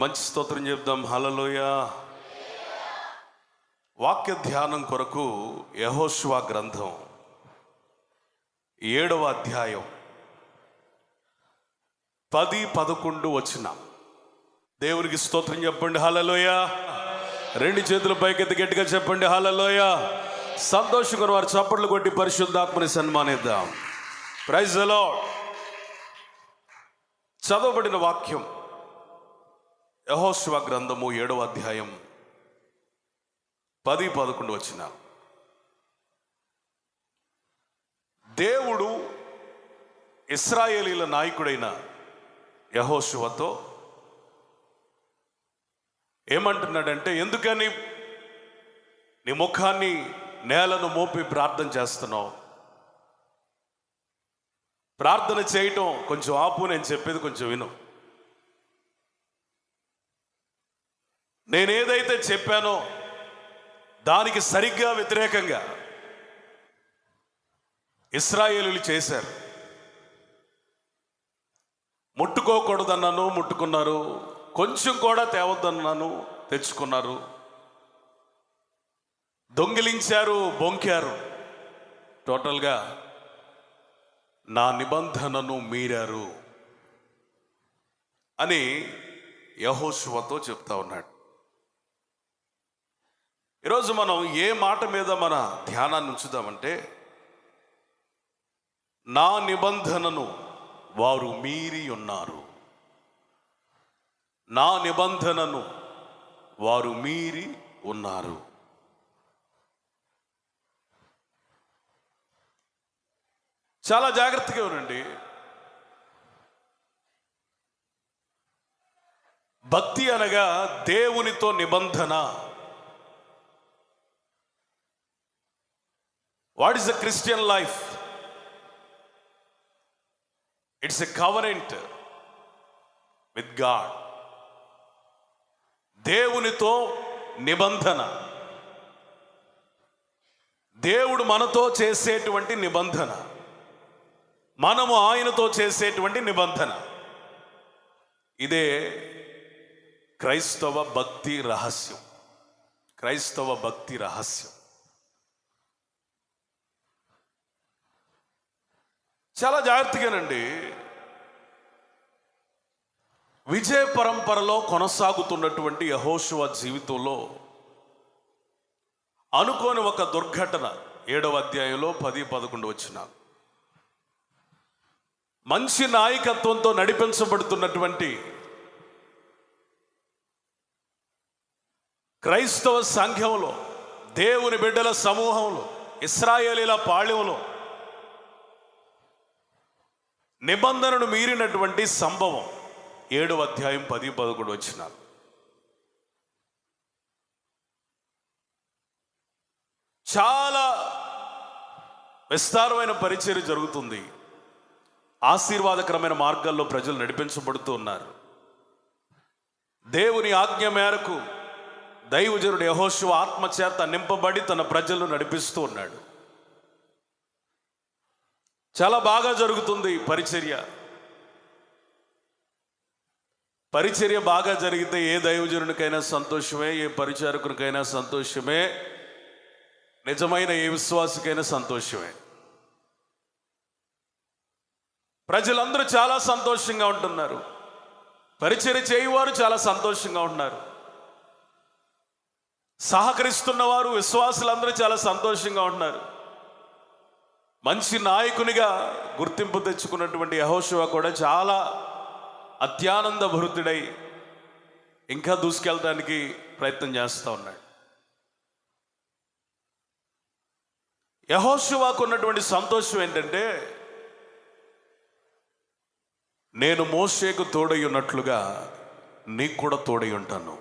మంచి స్తోత్రం చెప్దాం. హల్లెలూయా. వాక్య ధ్యానం కొరకు యెహోషువ గ్రంథం 7వ అధ్యాయం 10-11 వచనం. దేవునికి స్తోత్రం చెప్పండి. హల్లెలూయా. రెండు చేతుల పైకెత్తి గట్టిగా చెప్పండి హల్లెలూయా. సంతోషంగా వారు చప్పట్లు కొట్టి పరిశుద్ధాత్మని సన్మానిద్దాం. Praise the lord. చదవబడిన వాక్యం యెహోషువ గ్రంథము 7వ అధ్యాయం 10-11 వచనం. దేవుడు ఇశ్రాయేలీల నాయకుడైన యెహోషువతో ఏమంటున్నాడంటే, ఎందుకని నీ ముఖాన్ని నేలను మోపి ప్రార్థన చేస్తున్నావు? ప్రార్థన చేయటం కొంచెం ఆపు, నేను చెప్పేది కొంచెం విను. నేనేదైతే చెప్పానో దానికి సరిగ్గా వ్యతిరేకంగా ఇశ్రాయేలీయులు చేశారు. ముట్టుకోకూడదన్నాను, ముట్టుకున్నారు. కొంచెం కూడా తేవద్దన్నాను, తెచ్చుకున్నారు. దొంగిలించారు, బొంకారు. టోటల్గా నా నిబంధనను మీరారు అని యెహోషువతో చెప్తా ఉన్నాడు. ఈరోజు మనం ఏ మాట మీద మన ధ్యానాన్ని ఉంచుదామంటే, నా నిబంధనను వారు మీరి ఉన్నారు. నా నిబంధనను వారు మీరి ఉన్నారు. చాలా జాగ్రత్తగా ఉండండి. భక్తి అనగా దేవునితో నిబంధన. What is the Christian life? It's a covenant with God. దేవునితో నిబంధన, దేవుడు మనతో చేసేటువంటి నిబంధన, మనము ఆయనతో చేసేటువంటి నిబంధన. ఇదే క్రైస్తవ భక్తి రహస్యం. క్రైస్తవ భక్తి రహస్యం. చాలా జాగ్రత్తగానండి. విజయ పరంపరలో కొనసాగుతున్నటువంటి యెహోషువ జీవితంలో అనుకోని ఒక దుర్ఘటన 7వ అధ్యాయంలో 10-11 వచనాలు. మంచి నాయకత్వంతో నడిపించబడుతున్నటువంటి క్రైస్తవ సంఘంలో, దేవుని బిడ్డల సమూహంలో, ఇశ్రాయేలీల పాళెంలో నిబంధనను మీరినటువంటి సంభవం 7వ అధ్యాయం 10-11 వచనాలు. చాలా విస్తారమైన పరిచర్య జరుగుతుంది. ఆశీర్వాదకరమైన మార్గాల్లో ప్రజలు నడిపించబడుతూ ఉన్నారు. దేవుని ఆజ్ఞ మేరకు దైవజనుడు యెహోషువ ఆత్మచేత నింపబడి తన ప్రజలను నడిపిస్తూ ఉన్నాడు. చాలా బాగా జరుగుతుంది పరిచర్య. పరిచర్య బాగా జరిగితే ఏ దైవజనునికైనా సంతోషమే, ఏ పరిచారకునికైనా సంతోషమే, నిజమైన ఏ విశ్వాసికైనా సంతోషమే. ప్రజలందరూ చాలా సంతోషంగా ఉంటున్నారు. పరిచర్య చేయువారు చాలా సంతోషంగా ఉంటున్నారు. సహకరిస్తున్నవారు, విశ్వాసులందరూ చాలా సంతోషంగా ఉంటున్నారు. మంచి నాయకునిగా గుర్తింపు తెచ్చుకున్నటువంటి యెహోషువ కూడా చాలా అత్యానంద భరితుడై ఇంకా దూసుకెళ్ళడానికి ప్రయత్నం చేస్తూ ఉన్నాడు. యెహోషువకు ఉన్నటువంటి సంతోషం ఏంటంటే, నేను మోషేకు తోడై ఉన్నట్లుగా నీకు కూడా తోడై ఉంటాను.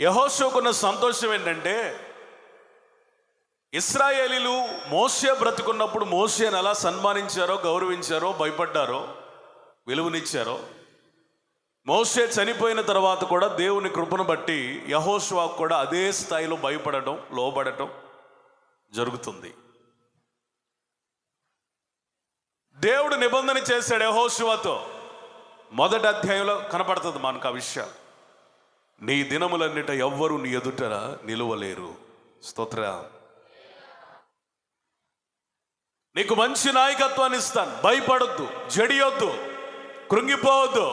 యెహోషువకున్న సంతోషం ఏంటంటే, ఇశ్రాయేలీలు మోషే బ్రతుకున్నప్పుడు మోషేని ఎలా సన్మానించారో, గౌరవించారో, భయపడ్డారో, విలువనిచ్చారో, మోషే చనిపోయిన తర్వాత కూడా దేవుని కృపను బట్టి యెహోషువకు కూడా అదే స్థాయిలో భయపడటం, లోబడటం జరుగుతుంది. దేవుడు నిబంధన చేశాడు యెహోషువతో. మొదటి అధ్యాయంలో కనపడుతుంది మనకు ఆ విషయాలు. నీ దినములన్నిట ఎవ్వరు నీ ఎదుట నిలువలేరు. స్తోత్ర. నీకు మంచి నాయకత్వాన్ని ఇస్తాను, భయపడొద్దు, జడియొద్దు, కృంగిపోవద్దు,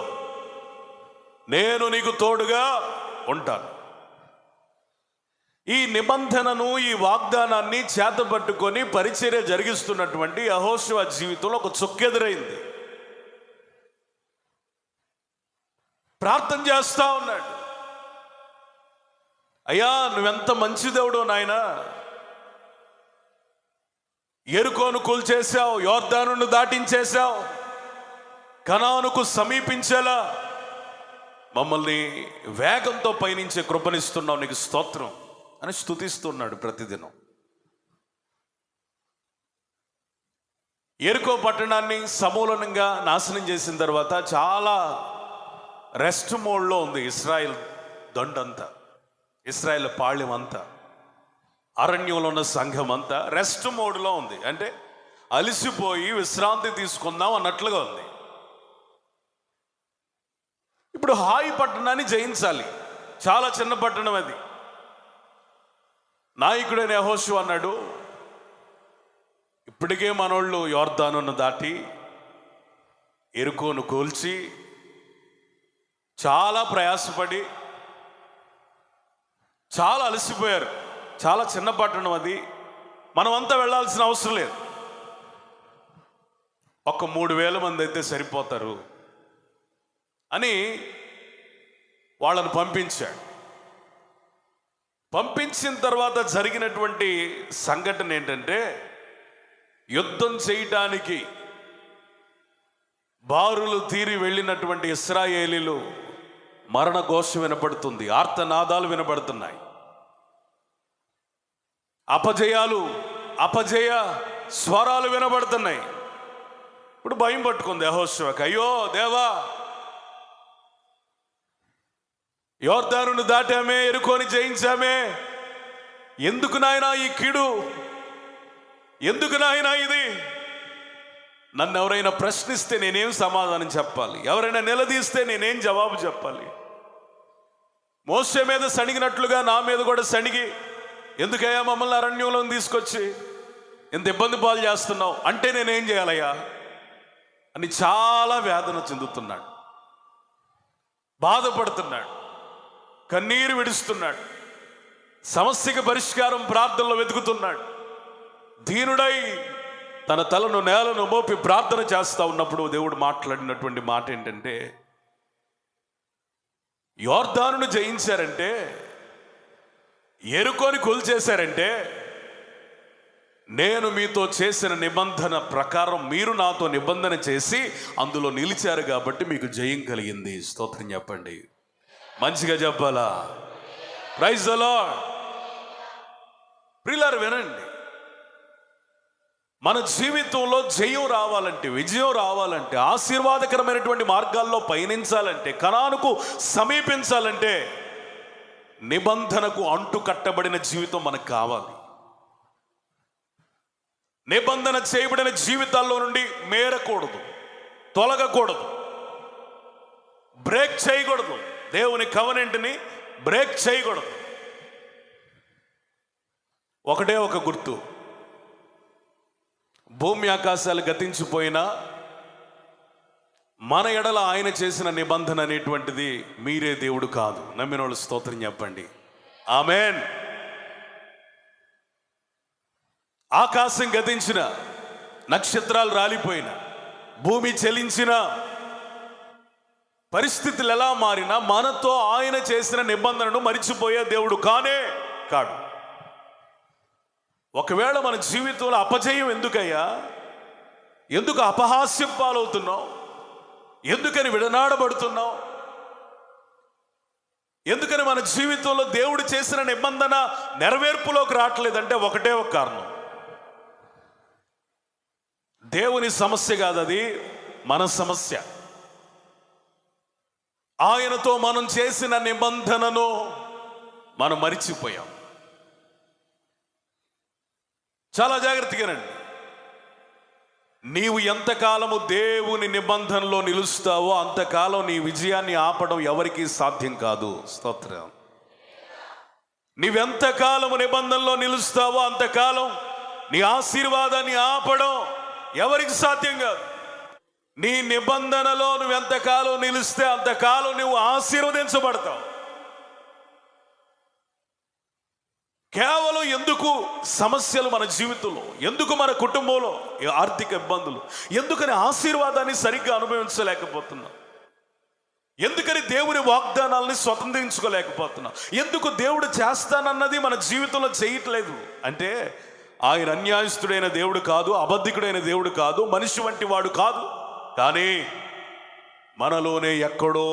నేను నీకు తోడుగా ఉంటాను. ఈ నిబంధనను, ఈ వాగ్దానాన్ని చేతపట్టుకొని పరిచర్య జరిగిస్తున్నటువంటి యెహోషువ జీవితంలో ఒక చుక్కెదురైంది. ప్రార్థన చేస్తా ఉన్నాడు, అయ్యా నువ్వెంత మంచి దేవుడో నాయనా, యెరికోను కూల్చేశావు, యోర్దానును దాటించేశావు, కనానుకు సమీపించేలా మమ్మల్ని వేగంతో పయనించే కృపనిస్తున్నావు, నీకు స్తోత్రం అని స్తుతిస్తున్నాడు ప్రతిదినం. యెరికో పట్టణాన్ని సమూలంగా నాశనం చేసిన తర్వాత చాలా రెస్ట్ మోడ్లో ఉంది ఇశ్రాయేల్ దండంతా, ఇశ్రాయేల్ పాళ్యం అంతా, అరణ్యంలో ఉన్న సంఘం అంతా రెస్ట్ మోడ్లో ఉంది. అంటే అలిసిపోయి విశ్రాంతి తీసుకుందాం అన్నట్లుగా ఉంది. ఇప్పుడు హాయి పట్టణాన్ని జయించాలి, చాలా చిన్న పట్టణం అది. నాయకుడైన యెహోషువ అన్నాడు, ఇప్పటికే మనోళ్ళు యోర్దానును దాటి యెరికోను కూల్చి చాలా ప్రయాసపడి చాలా అలసిపోయారు. చాలా చిన్న పట్టణం అది, మనమంతా వెళ్ళాల్సిన అవసరం లేదు, ఒక 3,000 మంది అయితే సరిపోతారు అని వాళ్ళను పంపించాడు. పంపించిన తర్వాత జరిగినటువంటి సంఘటన ఏంటంటే, యుద్ధం చేయటానికి బారులు తీరి వెళ్ళినటువంటి ఇశ్రాయేలీలు మరణ ఘోష వినపడుతుంది, ఆర్తనాదాలు వినపడుతున్నాయి, అపజయ స్వరాలు వినబడుతున్నాయి. ఇప్పుడు భయం పట్టుకుంది యెహోషువకి, అయ్యో దేవా, యోర్దానును దాటామే, యెరికోని జయించామే, ఎందుకు నాయనా ఈ కీడు, ఎందుకు నాయనా ఇది? నన్ను ఎవరైనా ప్రశ్నిస్తే నేనేం సమాధానం చెప్పాలి? ఎవరైనా నిలదీస్తే నేనేం జవాబు చెప్పాలి? మోషే మీద సణిగినట్లుగా నా మీద కూడా సణిగి, ఎందుకయ్యా మమ్మల్ని అరణ్యంలో తీసుకొచ్చి ఇంత ఇబ్బంది పాలు చేస్తున్నావు అంటే నేనేం చేయాలయ్యా అని చాలా వేదన చెందుతున్నాడు, బాధపడుతున్నాడు, కన్నీరు విడుస్తున్నాడు, సమస్యకి పరిష్కారం ప్రార్థనలో వెతుకుతున్నాడు. దీనుడై తన తలను నేలను మోపి ప్రార్థన చేస్తూ ఉన్నప్పుడు దేవుడు మాట్లాడినటువంటి మాట ఏంటంటే, యోర్దానును జయించారంటే, యెరికోని కూల్చేశారంటే, నేను మీతో చేసిన నిబంధన ప్రకారం మీరు నాతో నిబంధన చేసి అందులో నిలిచారు కాబట్టి మీకు జయం కలిగింది. స్తోత్రం చెప్పండి, మంచిగా చెప్పాలా? Praise the lord. ప్రియులారా వినండి, మన జీవితంలో జయం రావాలంటే, విజయం రావాలంటే, ఆశీర్వాదకరమైనటువంటి మార్గాల్లో పయనించాలంటే, కనానుకు సమీపించాలంటే నిబంధనకు అంటు కట్టబడిన జీవితం మనకు కావాలి. నిబంధన చేయబడిన జీవితాల్లో నుండి మేరకూడదు, తొలగకూడదు, బ్రేక్ చేయకూడదు. దేవుని కవనెంట్ని బ్రేక్ చేయకూడదు. ఒకటే ఒక గుర్తు, భూమి ఆకాశాలు గతించిపోయినా మన ఎడల ఆయన చేసిన నిబంధన అనేటువంటిది మీరే దేవుడు కాదు. నమ్మిన వాళ్ళు స్తోత్రం చెప్పండి, ఆమేన్. ఆకాశం గతించిన, నక్షత్రాలు రాలిపోయిన, భూమి చలించిన, పరిస్థితులు ఎలా మారినా మనతో ఆయన చేసిన నిబంధనను మరిచిపోయే దేవుడు కానే కాడు. ఒకవేళ మన జీవితంలో అపజయం ఎందుకయ్యా, ఎందుకు అపహాస్యం పాలవుతున్నావు, ఎందుకని విడనాడబడుతున్నావు, ఎందుకని మన జీవితంలో దేవుడు చేసిన నిబంధన నెరవేర్పులోకి రావట్లేదంటే ఒకటే ఒక కారణం, దేవుని సమస్య కాదు, అది మన సమస్య. ఆయనతో మనం చేసిన నిబంధనను మనం మరిచిపోయాం. చాలా జాగ్రత్తగానండి. నీవు ఎంతకాలము దేవుని నిబంధనలో నిలుస్తావో అంతకాలం నీ విజయాన్ని ఆపడం ఎవరికీ సాధ్యం కాదు. స్తోత్రం. నీవెంతకాలము నిబంధనలో నిలుస్తావో అంతకాలం నీ ఆశీర్వాదాన్ని ఆపడం ఎవరికి సాధ్యం కాదు. నీ నిబంధనలో నువ్వెంతకాలం నిలిస్తే అంతకాలం నువ్వు ఆశీర్వదించబడతావు. కేవలం ఎందుకు సమస్యలు మన జీవితంలో, ఎందుకు మన కుటుంబంలో ఆర్థిక ఇబ్బందులు, ఎందుకని ఆశీర్వాదాన్ని సరిగ్గా అనుభవించలేకపోతున్నాం, ఎందుకని దేవుని వాగ్దానాలని స్వతంత్రించుకోలేకపోతున్నాం, ఎందుకు దేవుడు చేస్తానన్నది మన జీవితంలో చేయట్లేదు అంటే ఆయన అన్యాయస్తుడైన దేవుడు కాదు, అబద్ధికుడైన దేవుడు కాదు, మనిషి వంటి వాడు కాదు. కానీ మనలోనే ఎక్కడో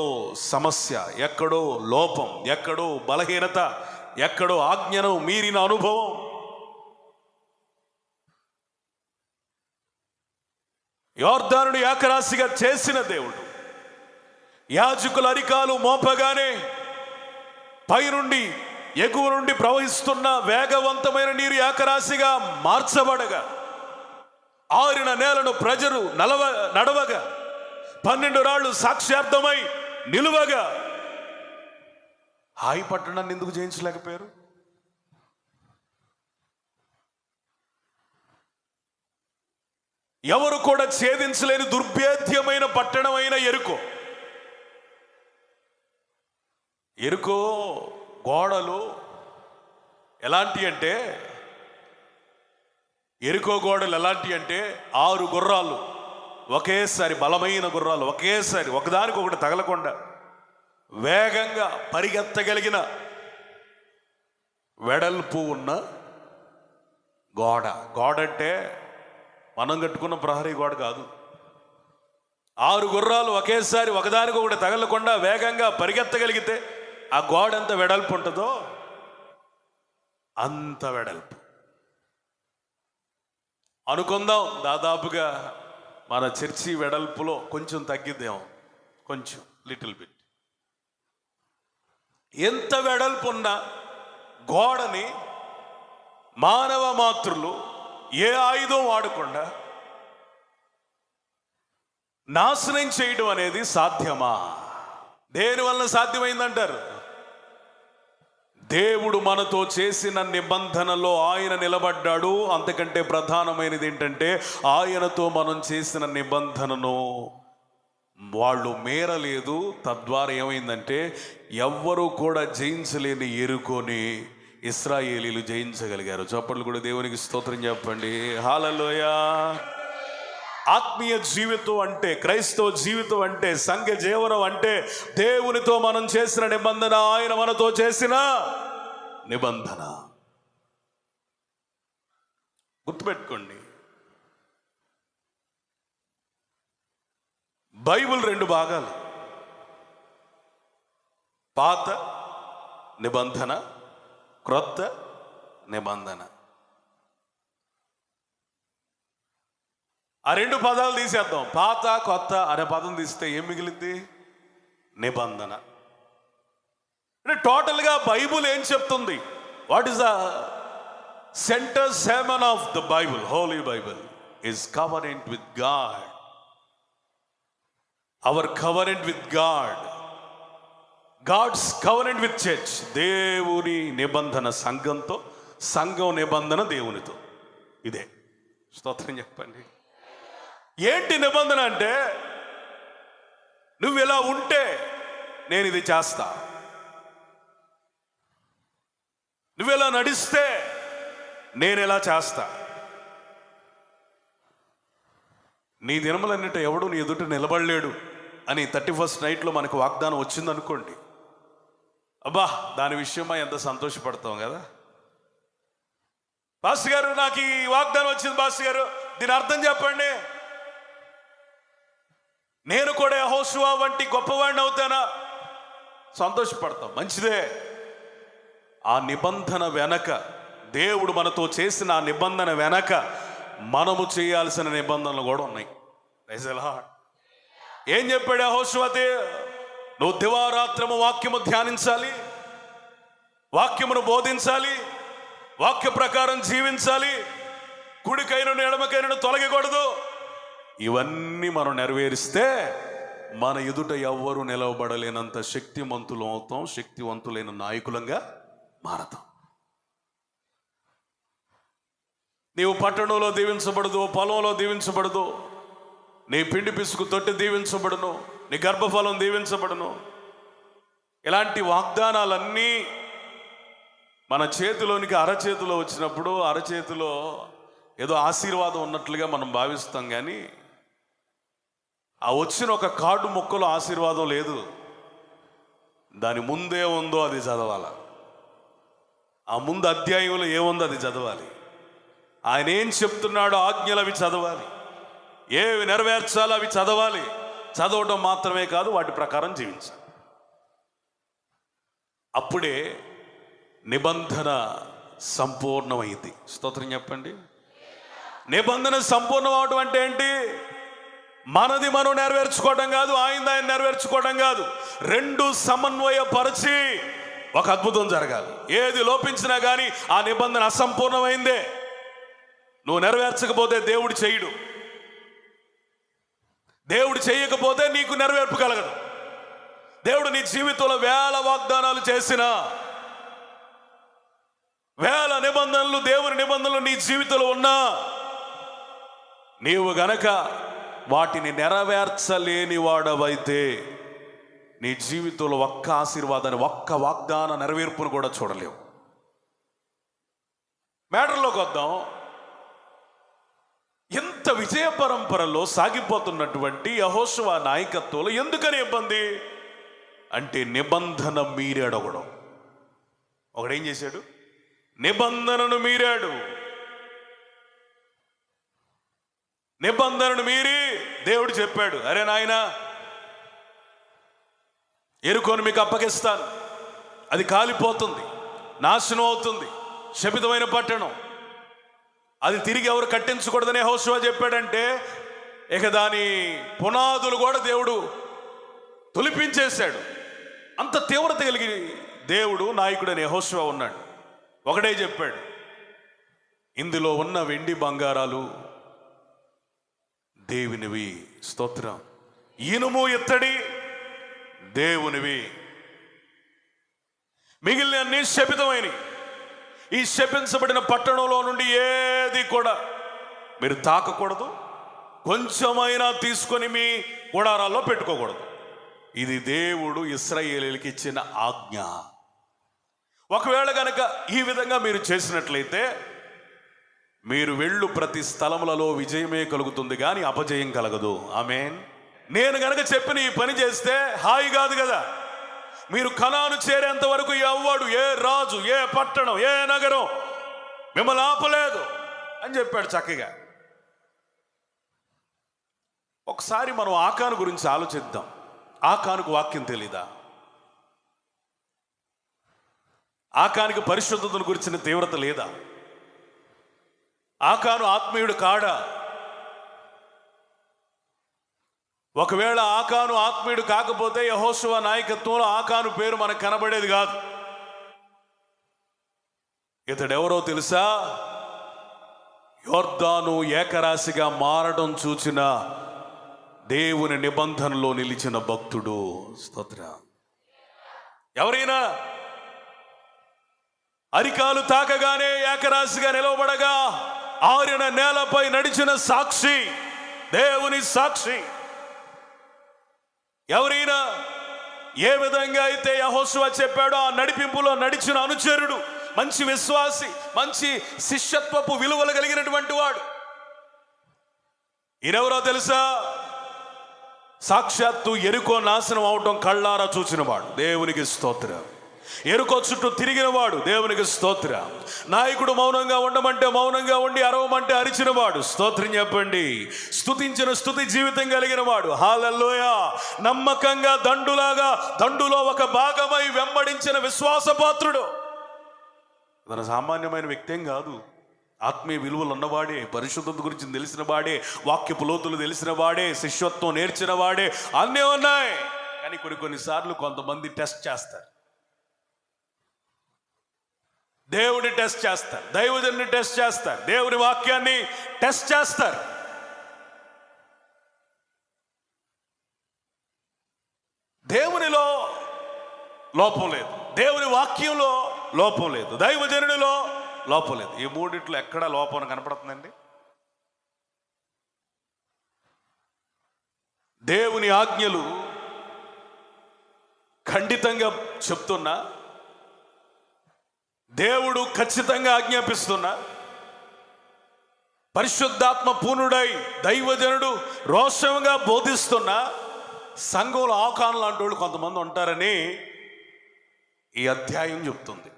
సమస్య, ఎక్కడో లోపం, ఎక్కడో బలహీనత, ఎక్కడో ఆజ్ఞను మీరిన అనుభవం. యోర్దానుడు ఏకరాశిగా చేసిన దేవుడు యాజకుల అరికాలు మోపగానే పైనుండి ఎగువ నుండి ప్రవహిస్తున్న వేగవంతమైన నీరు ఏకరాశిగా మార్చబడగా, ఆరిన నేలను ప్రజలు నడవగా, 12 రాళ్ళు సాక్ష్యార్థమై నిలువగా, హాయి పట్టణాన్ని ఎందుకు జయించలేకపోయారు? ఎవరు కూడా ఛేదించలేని దుర్భేద్యమైన పట్టణమైన ఎరుకో గోడలు ఎలాంటి అంటే, ఎరుకో గోడలు ఎలాంటి అంటే 6 గుర్రాలు ఒకేసారి, బలమైన గుర్రాలు ఒకేసారి ఒకదానికొకటి తగలకుండా వేగంగా పరిగెత్తగలిగిన వెడల్పు ఉన్న గోడ అంటే మనం కట్టుకున్న ప్రహరీ గోడ కాదు. 6 గుర్రాలు ఒకేసారి ఒకదానికొకటి తగలకుండా వేగంగా పరిగెత్తగలిగితే ఆ గోడ ఎంత వెడల్పు ఉంటుందో అంత వెడల్పు. అనుకుందాం దాదాపుగా మన చర్చి వెడల్పులో కొంచెం తగ్గిద్దేమో, కొంచెం లిటిల్ బిట్. ఎంత వెడల్పు ఉన్న గోడని మానవ మాతృలు ఏ ఆయుధం వాడకుండా నాశనం చేయడం అనేది సాధ్యమా? దేని వలన సాధ్యమైందంటారు? దేవుడు మనతో చేసిన నిబంధనలో ఆయన నిలబడ్డాడు. అంతకంటే ప్రధానమైనది ఏంటంటే ఆయనతో మనం చేసిన నిబంధనను వాళ్ళు మేరలేదు. తద్వారా ఏమైందంటే ఎవ్వరూ కూడా జయించలేని ఎరుకొని ఇశ్రాయేలీలు జయించగలిగారు. చప్పట్లు కూడా దేవునికి స్తోత్రం చెప్పండి. హల్లెలూయా. ఆత్మీయ జీవితం అంటే, క్రైస్తవ జీవితం అంటే, సంఘ జీవనం అంటే దేవునితో మనం చేసిన నిబంధన, ఆయన మనతో చేసిన నిబంధన. గుర్తుపెట్టుకోండి, బైబిల్ 2 భాగాలు, పాత నిబంధన, క్రొత్త నిబంధన. ఆ 2 పదాలు తీసేద్దాం. పాత కొత్త అనే పదం తీస్తే ఏం మిగిలింది? నిబంధన. అంటే టోటల్గా బైబుల్ ఏం చెప్తుంది? What is the center sermon of the Bible? Holy Bible is covenant with God. Our covenant with God, God's covenant with church. దేవుని నిబంధన సంఘంతో, సంఘం నిబంధన దేవునితో. ఇదే. స్తోత్రం చెప్పండి. ఏంటి నిబంధన అంటే, నువ్వు ఇలా ఉంటే నేను ఇది చేస్తా, నువ్వు ఇలా నడిస్తే నేను ఇలా చేస్తా. నీ దినములన్నిట ఎవడు నీ ఎదుట నిలబడలేడు అని 31st నైట్లో మనకు వాగ్దానం వచ్చిందనుకోండి, అబ్బా దాని విషయమా ఎంత సంతోషపడతాం కదా. పాస్టర్ గారు నాకు ఈ వాగ్దానం వచ్చింది పాస్టర్ గారు, దీని అర్థం చెప్పండి. నేను కూడా యెహోషువ వంటి గొప్పవాడిని అవుతానా? సంతోషపడతాం, మంచిదే. ఆ నిబంధన వెనక, దేవుడు మనతో చేసిన ఆ నిబంధన వెనక మనము చేయాల్సిన నిబంధనలు కూడా ఉన్నాయి. ఏం చెప్పాడు యెహోషువతో? నువ్వు దివారాత్రము వాక్యము ధ్యానించాలి, వాక్యమును బోధించాలి, వాక్య ప్రకారం జీవించాలి, కుడికైనను ఎడమకైనను తొలగకూడదు, ఇవన్నీ మనం నెరవేరిస్తే మన ఎదుట ఎవ్వరూ నిలవబడలేనంత శక్తిమంతులు అవుతాం, శక్తివంతులైన నాయకులంగా మారతాం. నీవు పట్టణంలో దీవించబడదు, పొలంలో దీవించబడదు, నీ పిండి పిసుకు తొట్టి దీవించబడును, నీ గర్భఫలం దీవించబడును. ఇలాంటి వాగ్దానాలన్నీ మన చేతిలోనికి అరచేతిలో వచ్చినప్పుడు అరచేతిలో ఏదో ఆశీర్వాదం ఉన్నట్లుగా మనం భావిస్తాం. కానీ ఆ వచ్చిన ఒక కార్డు ముక్కలో ఆశీర్వాదం లేదు. దాని ముందే ఉందో అది చదవాలి. ఆ ముందు అధ్యాయంలో ఏముందో అది చదవాలి. ఆయన ఏం చెప్తున్నాడో ఆజ్ఞలు అవి చదవాలి. ఏవి నెరవేర్చాలో అవి చదవాలి. చదవడం మాత్రమే కాదు, వాటి ప్రకారం జీవించాలి. అప్పుడే నిబంధన సంపూర్ణమైంది. స్తోత్రం చెప్పండి. నిబంధన సంపూర్ణం అవడం అంటే ఏంటి? మనది మనం నెరవేర్చుకోవడం కాదు, ఆయన నెరవేర్చుకోవడం కాదు. రెండు సమన్వయపరిచి ఒక అద్భుతం జరగాలి. ఏది లోపించినా కానీ ఆ నిబంధన అసంపూర్ణమైందే. నువ్వు నెరవేర్చకపోతే దేవుడు చేయడు. దేవుడు చేయకపోతే నీకు నెరవేర్పు కలగదు. దేవుడు నీ జీవితంలో వేల వాగ్దానాలు చేసిన, వేల నిబంధనలు, దేవుని నిబంధనలు నీ జీవితంలో ఉన్నా నీవు గనక వాటిని నెరవేర్చలేని వాడవైతే నీ జీవితంలో ఒక్క ఆశీర్వాదాన్ని, ఒక్క వాగ్దాన నెరవేర్పును కూడా చూడలేవు. మ్యాటర్లోకి వద్దాం. ఎంత విజయ పరంపరలో సాగిపోతున్నటువంటి యెహోషువ నాయకత్వంలో ఎందుకని ఇబ్బంది అంటే నిబంధన మీరాడొకడు. ఒకడేం చేశాడు? నిబంధనను మీరాడు. నిబంధనను మీరి దేవుడు చెప్పాడు, అరే నాయనా, ఎరుకోను మీకు అప్పగిస్తాను, అది కాలిపోతుంది, నాశనం అవుతుంది, శపితమైన పట్టణం, అది తిరిగి ఎవరు కట్టించకూడదని యెహోషువ చెప్పాడంటే ఇక దాని పునాదులు కూడా దేవుడు తొలిపించేశాడు. అంత తీవ్రత కలిగి దేవుడు నాయకుడని యెహోషువ ఉన్నాడు. ఒకడే చెప్పాడు, ఇందులో ఉన్న వెండి బంగారాలు దేవునివి. స్తోత్రం. ఇనుము ఇత్తడి దేవునివి, మిగిలిన అన్ని శపితమైనవి. ఈ శపించబడిన పట్టణంలో నుండి ఏది కూడా మీరు తాకకూడదు, కొంచెమైనా తీసుకొని మీ గుడారాల్లో పెట్టుకోకూడదు. ఇది దేవుడు ఇశ్రాయేలీయులకు ఇచ్చిన ఆజ్ఞ. ఒకవేళ కనుక ఈ విధంగా మీరు చేసినట్లయితే మీరు వెళ్ళు ప్రతి స్థలములలో విజయమే కలుగుతుంది, కానీ అపజయం కలగదు. ఆమేన్. నేను గనక చెప్పిన ఈ పని చేస్తే హాయి కాదు కదా. మీరు కనాను చేరేంత వరకు ఎవ్వడు, ఏ రాజు, ఏ పట్టణం, ఏ నగరం మిమ్మల్ని ఆపలేదు అని చెప్పాడు చక్కగా. ఒకసారి మనం ఆకాను గురించి ఆలోచిద్దాం. ఆకానుకు వాక్యం తెలీదా? ఆకానికి పరిశుద్ధతను గురించిన తీవ్రత లేదా? ఆకాను ఆత్మీయుడు కాడా? ఒకవేళ ఆకాను ఆత్మీయుడు కాకపోతే యెహోషువ నాయకత్వంలో ఆకాను పేరు మనకు కనబడేది కాదు. ఇతడెవరో తెలుసా? యొర్దాను ఏకరాశిగా మారడం చూచిన దేవుని నిబంధనలో నిలిచిన భక్తుడు. స్తోత్రం. ఎవరైనా అరికాలు తాకగానే ఏకరాశిగా నిలవబడగా ఆరిన నేలపై నడిచిన సాక్షి, దేవుని సాక్షి. ఎవరైనా ఏ విధంగా అయితే యెహోషువ చెప్పాడో ఆ నడిపింపులో నడిచిన అనుచరుడు, మంచి విశ్వాసి, మంచి శిష్యత్వపు విలువలు కలిగినటువంటి వాడు. ఈయనెవరో తెలుసా? సాక్షాత్తు ఎరుకో నాశనం అవటం కళ్ళారా చూసినవాడు. దేవునికి స్తోత్రం. ఎరుకో చుట్టూ తిరిగినవాడు. దేవునికి స్తోత్రం. నాయకుడు మౌనంగా ఉండమంటే మౌనంగా ఉండి అరవమంటే అరిచినవాడు. స్తోత్రం చెప్పండి. స్తుతించిన స్తుతి జీవితం కలిగిన వాడు. హల్లెలూయా. నమ్మకంగా దండులో ఒక భాగమై వెంబడించిన విశ్వాసపాత్రుడు. తన సామాన్యమైన వ్యక్తి ఏం కాదు. ఆత్మీయ విలువలు ఉన్నవాడే, పరిశుద్ధత గురించి తెలిసిన వాడే, వాక్యపు లోతులు తెలిసిన వాడే, శిష్యత్వం నేర్చిన వాడే, అన్నీ ఉన్నాయి. కానీ కొన్నిసార్లు కొంతమంది టెస్ట్ చేస్తారు. దేవుని టెస్ట్ చేస్తారు, దైవజనుని టెస్ట్ చేస్తారు, దేవుని వాక్యాన్ని టెస్ట్ చేస్తారు. దేవునిలో లోపం లేదు, దేవుని వాక్యంలో లోపం లేదు, దైవజనుడిలో లోపం లేదు. ఈ మూడిట్లో ఎక్కడ లోపం కనపడుతుందండి? దేవుని ఆజ్ఞలు ఖండితంగా చెప్తున్నా, దేవుడు ఖచ్చితంగా ఆజ్ఞాపిస్తున్నా, పరిశుద్ధాత్మ పూర్ణుడై దైవజనుడు రోషంగా బోధిస్తున్నా, సంఘంలో ఆకాను లాంటి వాళ్ళు కొంతమంది ఉంటారని ఈ అధ్యాయం చెప్తుంది.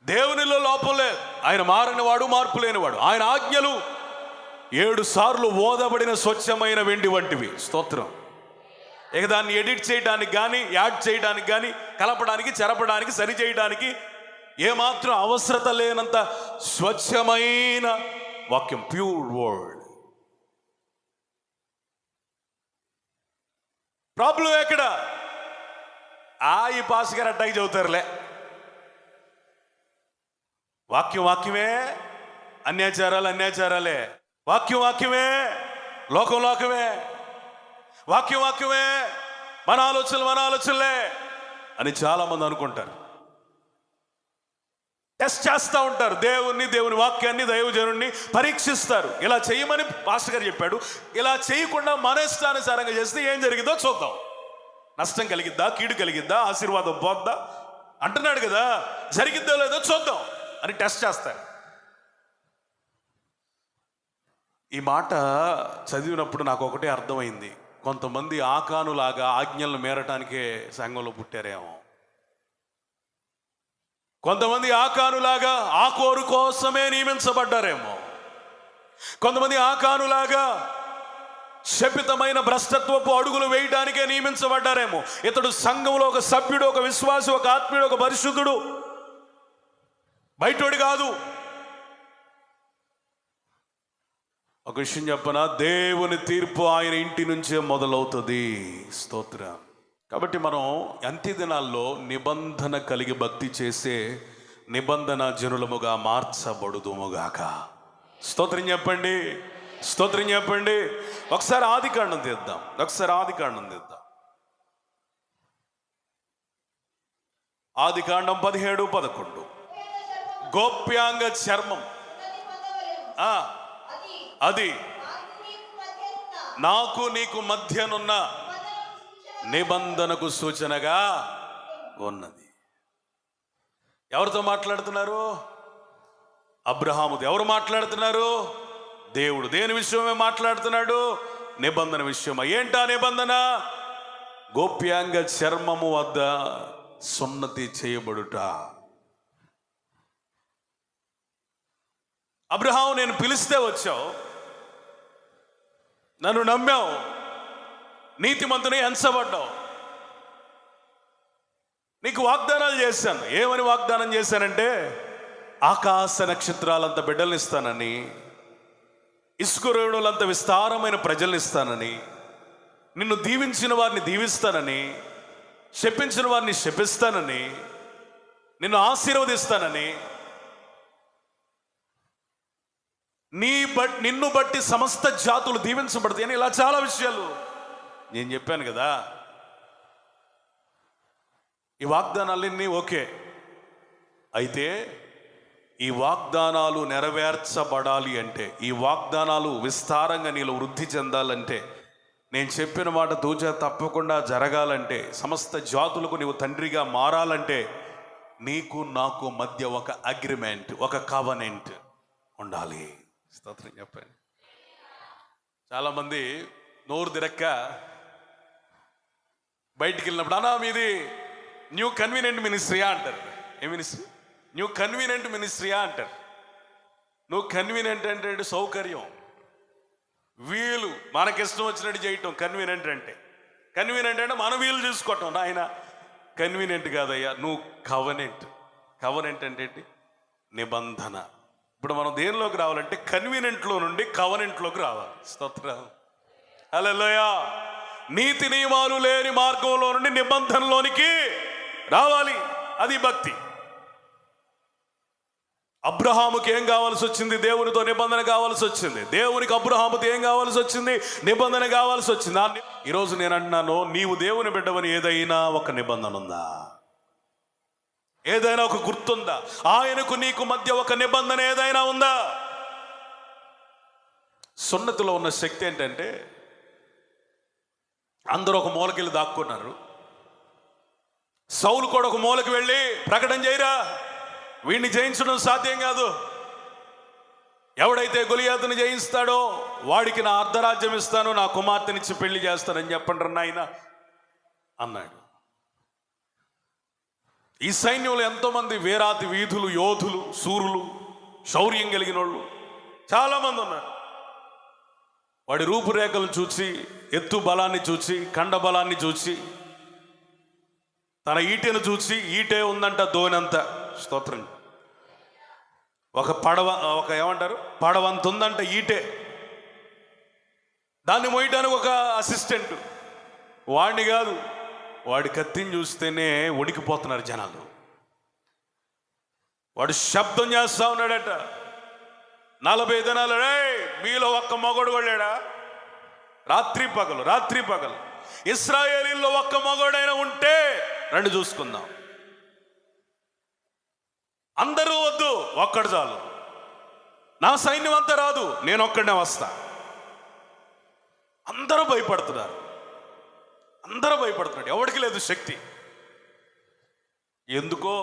దేవునిలో లోపం లేదు, ఆయన మారనివాడు, మార్పు లేనివాడు. ఆయన ఆజ్ఞలు 7 సార్లు ఓదబడిన స్వచ్ఛమైన వెండి వంటివి. స్తోత్రం. ఇక దాన్ని ఎడిట్ చేయడానికి కానీ, యాడ్ చేయడానికి కానీ, కలపడానికి, చెరపడానికి, సరి చేయడానికి ఏమాత్రం అవసరత లేనంత స్వచ్ఛమైన వాక్యం, ప్యూర్ వర్డ్. ప్రాబ్లం ఎక్కడ? ఈ పాస్ గారు అట్టాకి చదువుతారులే, వాక్యమే, అన్యాచారాలే, వాక్యమే, లోకమే, వాక్యమే, మన ఆలోచనలే అని చాలా మంది అనుకుంటారు. టెస్ట్ చేస్తూ ఉంటారు దేవుని వాక్యాన్ని, దైవజనుడిని పరీక్షిస్తారు. ఇలా చేయమని పాస్టర్ గారు చెప్పాడు, ఇలా చేయకుండా మన ఇష్టానుసారంగా చేస్తే ఏం జరిగిందో చూద్దాం. నష్టం కలిగిద్దా, కీడు కలిగిద్దా, ఆశీర్వాదం పోద్దా అంటున్నాడు కదా, జరిగిద్దో లేదో చూద్దాం అని టెస్ట్ చేస్తారు. ఈ మాట చదివినప్పుడు నాకు ఒకటే అర్థమైంది, కొంతమంది ఆకానులాగా ఆజ్ఞలను మేరటానికే సంఘంలో పుట్టారేమో. కొంతమంది ఆకానులాగా ఆకోరు కోసమే నియమించబడ్డారేమో. కొంతమంది ఆకానులాగా శపితమైన భ్రష్టత్వపు అడుగులు వేయడానికే నియమించబడ్డారేమో. ఇతడు సంఘంలో ఒక సభ్యుడు, ఒక విశ్వాసి, ఒక ఆత్మీయుడు, ఒక పరిశుద్ధుడు, బయటోడు కాదు. ఒక విషయం చెప్పనా, దేవుని తీర్పు ఆయన ఇంటి నుంచే మొదలవుతుంది. స్తోత్రం. కాబట్టి మనం అంత్య దినాల్లో నిబంధన కలిగి భక్తి చేసే నిబంధన జనులముగా మార్చబడుదుముగాక. స్తోత్రం చెప్పండి, స్తోత్రం చెప్పండి. ఒకసారి ఆదికాండం తీద్దాం, ఆదికాండం 17:11. గోప్యాంగ చర్మం అది నాకు నీకు మధ్యనున్న నిబంధనకు సూచనగా ఉన్నది. ఎవరితో మాట్లాడుతున్నారు? అబ్రహాముతో. ఎవరు మాట్లాడుతున్నారు? దేవుడు. దేని విషయమే మాట్లాడుతున్నాడు? నిబంధన విషయమా. ఏంటా నిబంధన? గోప్యాంగ చర్మము వద్ద సున్నతి చేయబడుట. అబ్రహాము, నేను పిలిస్తే వచ్చావు, నన్ను నమ్మావు, నీతిమంతుని ఎంచబడ్డావు, నీకు వాగ్దానాలు చేశాను. ఏమని వాగ్దానం చేశానంటే, ఆకాశ నక్షత్రాలంత బిడ్డలను ఇస్తానని, ఇసుక రేణులంత విస్తారమైన ప్రజలను ఇస్తానని, నిన్ను దీవించిన వారిని దీవిస్తానని, శపించిన వారిని శపిస్తానని, నిన్ను ఆశీర్వదిస్తానని, నిన్ను బట్టి సమస్త జాతులు దీవించబడతాయి అని, ఇలా చాలా విషయాలు నేను చెప్పాను కదా. ఈ వాగ్దానాలన్నీ ఓకే. అయితే ఈ వాగ్దానాలు నెరవేర్చబడాలి అంటే, ఈ వాగ్దానాలు విస్తారంగా నీలో వృద్ధి చెందాలంటే, నేను చెప్పిన మాట తూచా తప్పకుండా జరగాలంటే, సమస్త జాతులకు నీవు తండ్రిగా మారాలంటే, నీకు నాకు మధ్య ఒక అగ్రిమెంట్, ఒక కవనెంట్ ఉండాలి. స్తోత్రం చెప్పండి. చాలామంది నోరు తిరక్క బయటికి వెళ్ళినప్పుడు, అన్నా మీది న్యూ కన్వీనియంట్ మినిస్ట్రీయా అంటారు. ఏ మినిస్ట్రీ? న్యూ కన్వీనియంట్ మినిస్ట్రీయా అంటారు. నువ్వు కన్వీనియంట్ అంటే సౌకర్యం, వీలు, మనకిష్టం వచ్చినట్టు చేయటం కన్వీనియంట్ అంటే. కన్వీనియంట్ అంటే మన వీలు చూసుకోవటం. నాయన కన్వీనియంట్ కాదయ్యా, నువ్వు కవనెంట్. కవనెంట్ అంటే ఏంటి? నిబంధన. ఇప్పుడు మనం దేనిలోకి రావాలంటే కన్వీనియంట్లో నుండి కవనెంట్లోకి రావాలి. స్తోత్రం. హల్లెలూయా. నీతి నియమాలు లేని మార్గంలో నుండి నిబంధనలోనికి రావాలి. అది భక్తి. అబ్రహాముకి ఏం కావాల్సి వచ్చింది? దేవునితో నిబంధన కావాల్సి వచ్చింది. దేవునికి అబ్రహాముతో ఏం కావాల్సి వచ్చింది? నిబంధన కావాల్సి వచ్చింది. ఈరోజు నేను అంటున్నాను, నీవు దేవుని బిడ్డవని ఏదైనా ఒక నిబంధన ఉందా? ఏదైనా ఒక గుర్తుందా? ఆయనకు నీకు మధ్య ఒక నిబంధన ఏదైనా ఉందా? సున్నతిలో ఉన్న శక్తి ఏంటంటే, అందరూ ఒక మూలకెళ్ళి దాక్కున్నారు. సౌలు కూడా ఒక మూలకి వెళ్ళి ప్రకటన చేయరా, వీడిని జయించడం సాధ్యం కాదు, ఎవడైతే గొలియాతుని జయిస్తాడో వాడికి నా అర్ధరాజ్యం ఇస్తాను, నా కుమార్తెనిచ్చి పెళ్లి చేస్తానని చెప్పండి నాయన అన్నాడు. ఈ సైన్యంలో ఎంతోమంది వేరాతి వీధులు, యోధులు, శూరులు, శౌర్యం కలిగిన వాళ్ళు చాలామంది ఉన్నారు. వాడి రూపురేఖలు చూసి, ఎత్తు బలాన్ని చూసి, కండ బలాన్ని చూసి, తన ఈటెను చూసి, ఈటే ఉందంట ధోనంత, స్తోత్రం, ఒక ఏమంటారు, పడవంత ఉందంట ఈటే, దాన్ని మోయటానికి ఒక అసిస్టెంట్, వాడిని కాదు, వాడి కత్తిని చూస్తేనే వణికిపోతున్నారు జనాలు. వాడు శబ్దం చేస్తా ఉన్నాడట, 40 దినాలు, రే మీలో ఒక్క మగోడు వెళ్ళాడా? రాత్రి పగలు ఇశ్రాయేలీల్లో ఒక్క మగోడైనా ఉంటే రండి చూసుకుందాం. అందరూ వద్దు, ఒక్కడు చాలు, నా సైన్యం అంతా రాదు, నేను ఒక్కడనే వస్తా. అందరూ భయపడుతున్నారు. ఎవరికి లేదు శక్తి. ఎందుకో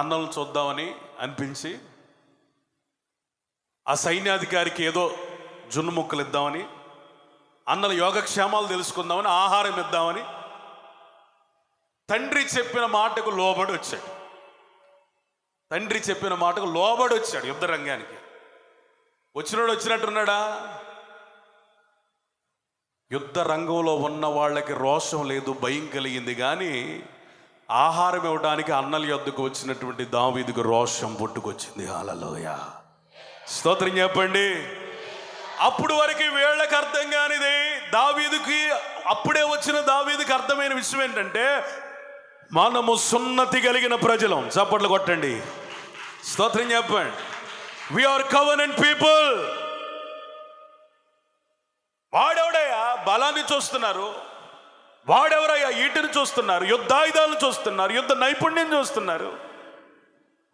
అన్నలను చూద్దామని అనిపించి ఆ సైన్యాధికారికి ఏదో జున్ను ముక్కలు ఇద్దామని, అన్నల యోగక్షేమాలు తెలుసుకుందామని, ఆహారం ఇద్దామని తండ్రి చెప్పిన మాటకు లోబడి వచ్చాడు. యుద్ధ రంగానికి వచ్చినోడు వచ్చినట్టున్నాడా? యుద్ధ రంగంలో ఉన్న వాళ్ళకి రోషం లేదు, భయం కలిగింది. కానీ ఆహారం ఇవ్వడానికి అన్నల యొద్దకు వచ్చినటువంటి దావీదుకు రోషం పుట్టుకొచ్చింది. హల్లెలూయా, స్తోత్రం చెప్పండి. అప్పుడు వరకు వీళ్ళకి అర్థం కానిది దావీదుకి, అప్పుడే వచ్చిన దావీదుకి అర్థమైన విషయం ఏంటంటే, మనము సున్నతి కలిగిన ప్రజలం. చప్పట్లు కొట్టండి, స్తోత్రం చెప్పండి. We are covenant people. వాడెవడయ్యా బలాన్ని చూస్తున్నారు, వాడెవరయ్యా ఈటని చూస్తున్నారు, యుద్ధాయుధాలను చూస్తున్నారు, యుద్ధ నైపుణ్యం చూస్తున్నారు.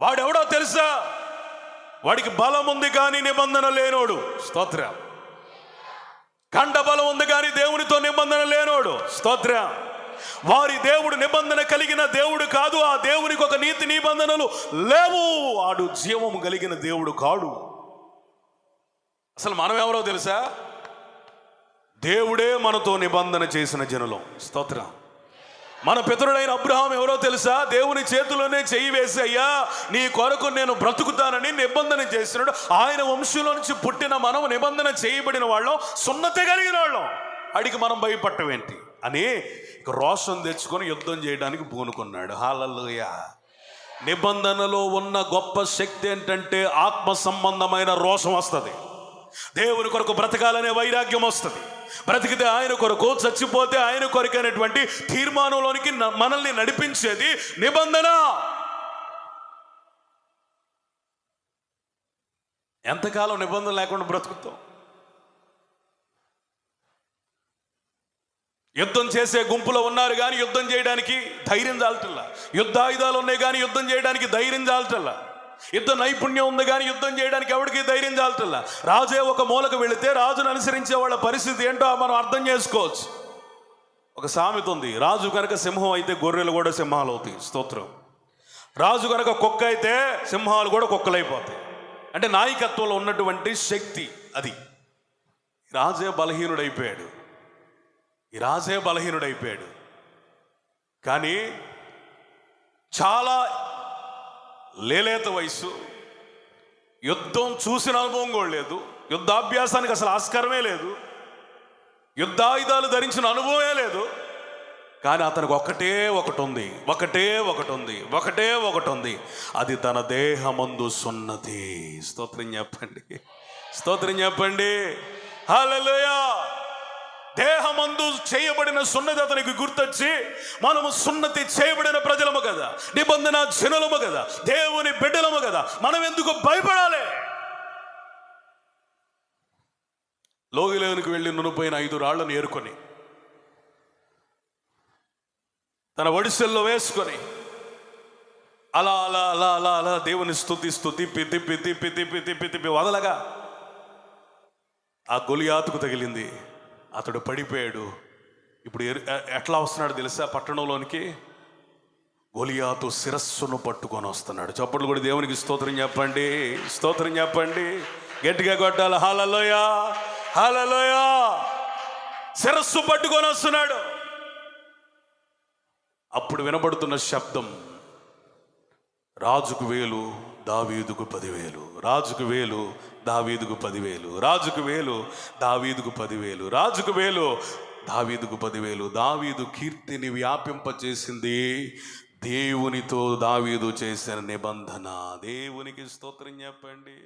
వాడెవడో తెలుసా? వాడికి బలం ఉంది కానీ నిబంధన లేనోడు. స్తోత్రం. కండ బలం ఉంది కానీ దేవునితో నిబంధన లేనోడు. స్తోత్రం. వారి దేవుడు నిబంధన కలిగిన దేవుడు కాదు. ఆ దేవునికి ఒక నీతి నిబంధనలు లేవు. వాడు జీవము కలిగిన దేవుడు కాడు. అసలు మనం ఎవరో తెలుసా? దేవుడే మనతో నిబంధన చేసిన జనులం. స్తోత్రం. మన పితరుడైన అబ్రహాం ఎవరో తెలుసా? దేవుని చేతిలోనే చెయ్యి వేసి, అయ్యా నీ కొరకు నేను బ్రతుకుతానని నిబంధన చేసినాడు. ఆయన వంశంలో నుంచి పుట్టిన మనం నిబంధన చేయబడిన వాళ్ళం, సున్నతి కలిగిన వాళ్ళం. అడిగి మనం భయపడటం ఏంటి అని రోషం తెచ్చుకొని యుద్ధం చేయడానికి పూనుకున్నాడు. హల్లెలూయా. నిబంధనలో ఉన్న గొప్ప శక్తి ఏంటంటే ఆత్మ సంబంధమైన రోషం వస్తుంది. దేవుని కొరకు బ్రతకాలనే వైరాగ్యం వస్తుంది. బ్రతికితే ఆయన కొరకు, చచ్చిపోతే ఆయన కొరకు అనేటువంటి తీర్మానంలోనికి మనల్ని నడిపించేది నిబంధన. ఎంతకాలం నిబంధన లేకుండా బ్రతుకుతాం? యుద్ధం చేసే గుంపులో ఉన్నారు కానీ యుద్ధం చేయడానికి ధైర్యం చాలటల్లా. యుద్ధాయుధాలు ఉన్నాయి కానీ యుద్ధం చేయడానికి ధైర్యం చాలటల్లా. యుద్ధ నైపుణ్యం ఉంది కానీ యుద్ధం చేయడానికి ఎవరికి ధైర్యం చాలటల్లా. రాజే ఒక మూలకు వెళితే రాజును అనుసరించే వాళ్ళ పరిస్థితి ఏంటో మనం అర్థం చేసుకోవచ్చు. ఒక సామెత ఉంది, రాజు కనుక సింహం అయితే గొర్రెలు కూడా సింహాలు అవుతాయి. స్తోత్రం. రాజు కనుక కుక్క అయితే సింహాలు కూడా కుక్కలైపోతాయి. అంటే నాయకత్వంలో ఉన్నటువంటి శక్తి అది. రాజే బలహీనుడైపోయాడు. కానీ చాలా లేలేత వయసు, యుద్ధం చూసిన అనుభవం కూడా లేదు, యుద్ధాభ్యాసానికి అసలు ఆస్కారమే లేదు, యుద్ధాయుధాలు ధరించిన అనుభవమే లేదు. కానీ అతనికి ఒకటే ఒకటి ఉంది, అది తన దేహమందు సున్నతి. స్తోత్రం చెప్పండి. హల్లెలూయా. దేహమందు చేయబడిన సున్నతి అతనికి గుర్తొచ్చి, మనము సున్నతి చేయబడిన ప్రజలము కదా, నిబంధన జనులము కదా, దేవుని బిడ్డలము కదా, మనం ఎందుకు భయపడాలి? లోగిలోనికి వెళ్ళి నునుపోయిన 5 రాళ్లను ఏరుకొని తన ఒడిసెల్లో వేసుకొని అలా అలా అలా అలా అలా దేవుని స్తుతిస్తూ తిప్పి తిప్పి తిప్పి తిప్పి తిప్పి తిప్పి వదలగా ఆ గొలియాతుకు తగిలింది. అతడు పడిపోయాడు. ఇప్పుడు ఎట్లా వస్తున్నాడు తెలుసా? పట్టణంలోనికి గొలియాతు శిరస్సును పట్టుకొని వస్తున్నాడు. చప్పట్లు కూడా దేవునికి స్తోత్రం చెప్పండి, స్తోత్రం చెప్పండి, గట్టిగా కొట్టాలి. హల్లెలూయా, హల్లెలూయా. శిరస్సు పట్టుకొని వస్తున్నాడు. అప్పుడు వినబడుతున్న శబ్దం, రాజుకు 1000, దావీదుకు 10,000, రాజుకు 1000, దావీదుకు 10,000, రాజుకు 1000, దావీదుకు 10,000, రాజుకు 1000, దావీదుకు 10,000. దావీదు కీర్తిని వ్యాపింపచేసింది దేవునితో దావీదు చేసిన నిబంధన. దేవునికి స్తోత్రం చెప్పండి.